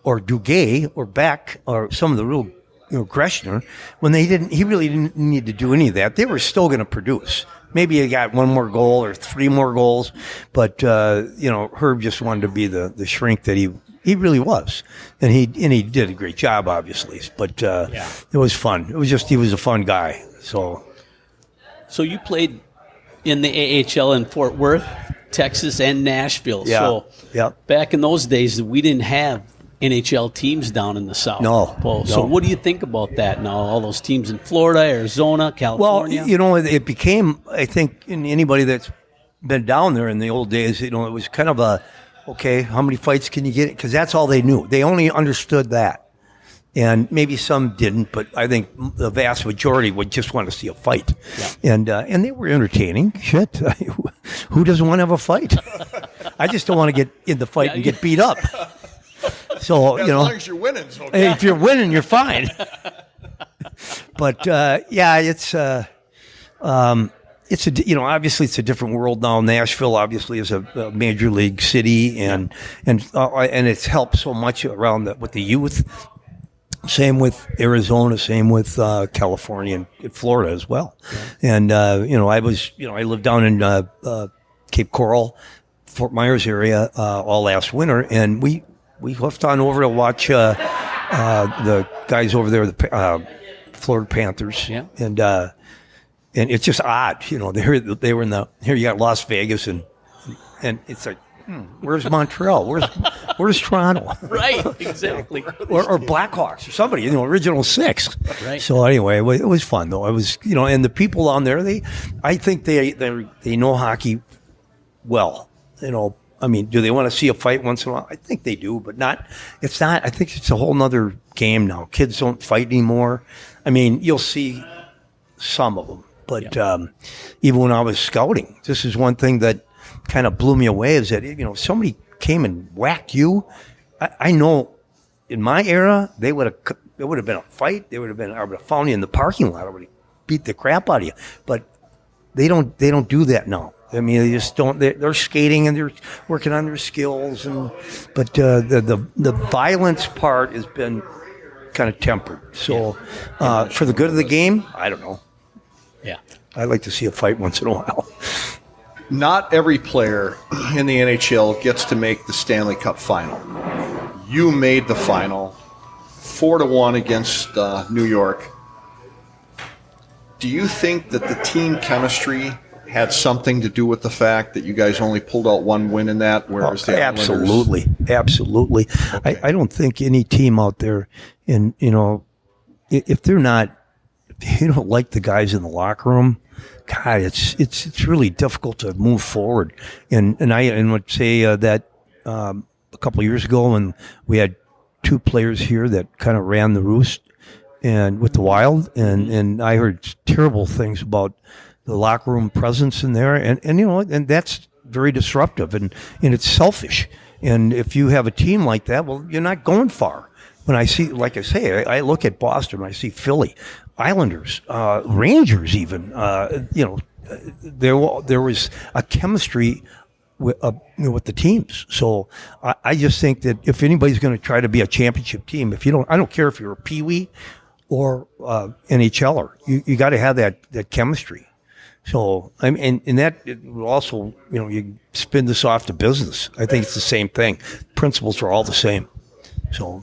or Duguay or Beck or some of the real Greshner when he really didn't need to do any of that. They were still going to produce. Maybe he got one more goal or three more goals, but Herb just wanted to be the shrink that he He really was, and he did a great job, obviously. But it was fun. It was just he was a fun guy. So you played in the AHL in Fort Worth, Texas, and Nashville. Yeah. So Yeah. back in those days, we didn't have NHL teams down in the South. No. So what do you think about that now? All those teams in Florida, Arizona, California? Well, it became, I think, in anybody that's been down there in the old days, it was kind of a, okay, how many fights can you get? Because that's all they knew. They only understood that. And maybe some didn't, but I think the vast majority would just want to see a fight. Yeah. And they were entertaining. Shit. Who doesn't want to have a fight? I just don't want to get in the fight and get beat up. So, As long as you're winning, it's okay. hey, if you're winning, you're fine. But obviously it's a different world now. Nashville obviously is a major league city, and it's helped so much around with the youth. Same with Arizona, same with California and Florida as well. Yeah. And I lived down in Cape Coral, Fort Myers area all last winter, and we left on over to watch the guys over there, the Florida Panthers. Yeah. And it's just odd, they were here you got Las Vegas and it's like, where's Montreal? Where's Toronto? Right, exactly. or Blackhawks or somebody, original six. Right. So anyway, it was fun though. It was, and the people on there, I think they know hockey well. I mean, do they want to see a fight once in a while? I think they do, but I think it's a whole nother game now. Kids don't fight anymore. I mean, you'll see some of them, but even when I was scouting, this is one thing that kind of blew me away is that, if somebody came and whacked you, I know in my era, it would have been a fight. I would have found you in the parking lot. I would have beat the crap out of you. But they don't do that now. I mean, they just don't. They're skating and they're working on their skills, but the violence part has been kind of tempered. So, for the good of the game, I don't know. Yeah, I'd like to see a fight once in a while. Not every player in the NHL gets to make the Stanley Cup final. You made the final, 4-1 against New York. Do you think that the team chemistry had something to do with the fact that you guys only pulled out one win in that, whereas the absolutely. Okay. I don't think any team out there, if they don't like the guys in the locker room, God, it's really difficult to move forward. And I would say that a couple of years ago when we had two players here that kind of ran the roost and with the Wild, and I heard terrible things about the locker room presence in there, and that's very disruptive and it's selfish. And if you have a team like that, well, you're not going far. When I see, like I say, I look at Boston, I see Philly, Islanders, Rangers, even. There was a chemistry with the teams. So I just think that if anybody's going to try to be a championship team, I don't care if you're a peewee or NHLer, you got to have that chemistry. So I mean, and that it will also, you spin this off to business. I think it's the same thing. Principles are all the same. So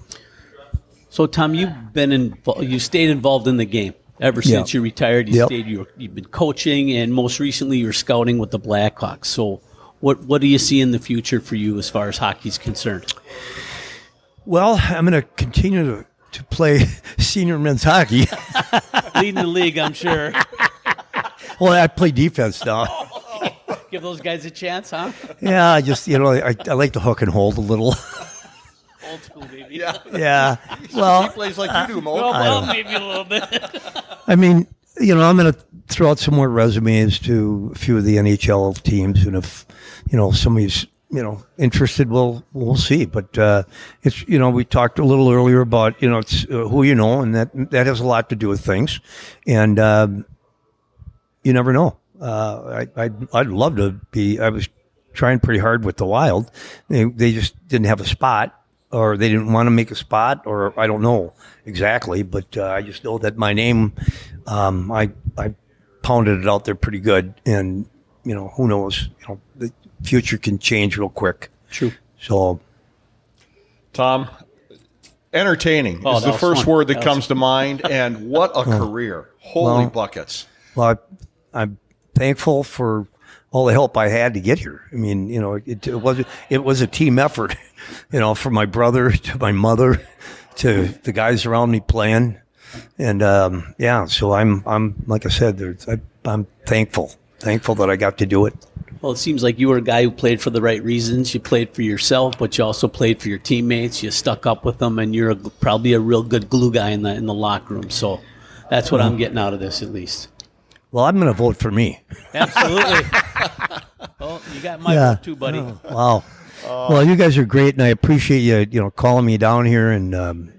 Tom, you stayed involved in the game ever since you retired. You've been coaching, and most recently you're scouting with the Blackhawks. So what do you see in the future for you as far as hockey's concerned? Well, I'm going to continue to play senior men's hockey. Leading the league, I'm sure. Well, I play defense now. Give those guys a chance, huh? Yeah, I just, I like to hook and hold a little. Old school, baby. Yeah. Well, he plays like you do, Mo. Well, maybe a little bit. I mean, I'm going to throw out some more resumes to a few of the NHL teams, and if, somebody's, interested, we'll see. But it's, we talked a little earlier about, it's who you know, and that has a lot to do with things, and you never know. I'd love to be. I was trying pretty hard with the Wild. They just didn't have a spot, or they didn't want to make a spot, or I don't know exactly. But I just know that my name, I pounded it out there pretty good, and who knows? The future can change real quick. True. So, Tom, entertaining Oh, is that the was first fun. word that comes to mind, and what a career. Holy Well, buckets. Well, I'm thankful for all the help I had to get here. I mean, it was a team effort, from my brother to my mother to the guys around me playing. And, so I'm like I said, I'm thankful that I got to do it. Well, it seems like you were a guy who played for the right reasons. You played for yourself, but you also played for your teammates. You stuck up with them, and you're probably a real good glue guy in the locker room. So that's what I'm getting out of this, at least. Well, I'm going to vote for me. Absolutely. Well, you got my vote too, buddy. Oh, wow. Well, you guys are great, and I appreciate you, calling me down here and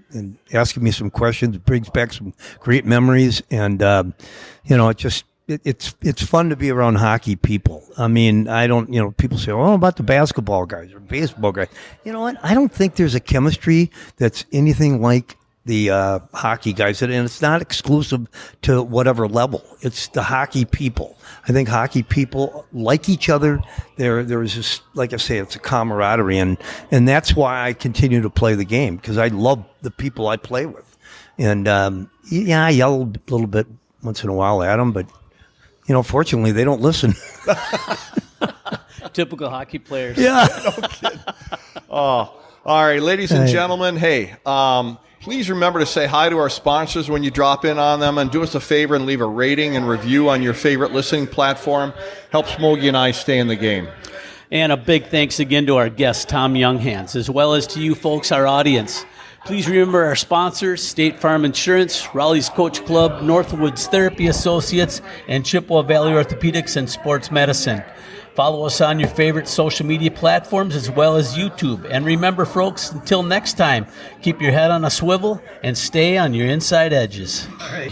asking me some questions. It brings back some great memories, and it's fun to be around hockey people. I mean, I don't, people say, "Oh, about the basketball guys or baseball guys." You know what? I don't think there's a chemistry that's anything like the hockey guys, and it's not exclusive to whatever level. It's the hockey people. I think hockey people like each other. There's just, like I say, it's a camaraderie, and that's why I continue to play the game, because I love the people I play with. And I yell a little bit once in a while at them, but fortunately they don't listen. Typical hockey players. Yeah. No kidding. Oh, all right, ladies and gentlemen. Hey, please remember to say hi to our sponsors when you drop in on them, and do us a favor and leave a rating and review on your favorite listening platform. Helps Mogi and I stay in the game. And a big thanks again to our guest, Tom Younghans, as well as to you folks, our audience. Please remember our sponsors, State Farm Insurance, Raleigh's Coach Club, Northwoods Therapy Associates, and Chippewa Valley Orthopedics and Sports Medicine. Follow us on your favorite social media platforms as well as YouTube. And remember, folks, until next time, keep your head on a swivel and stay on your inside edges. All right.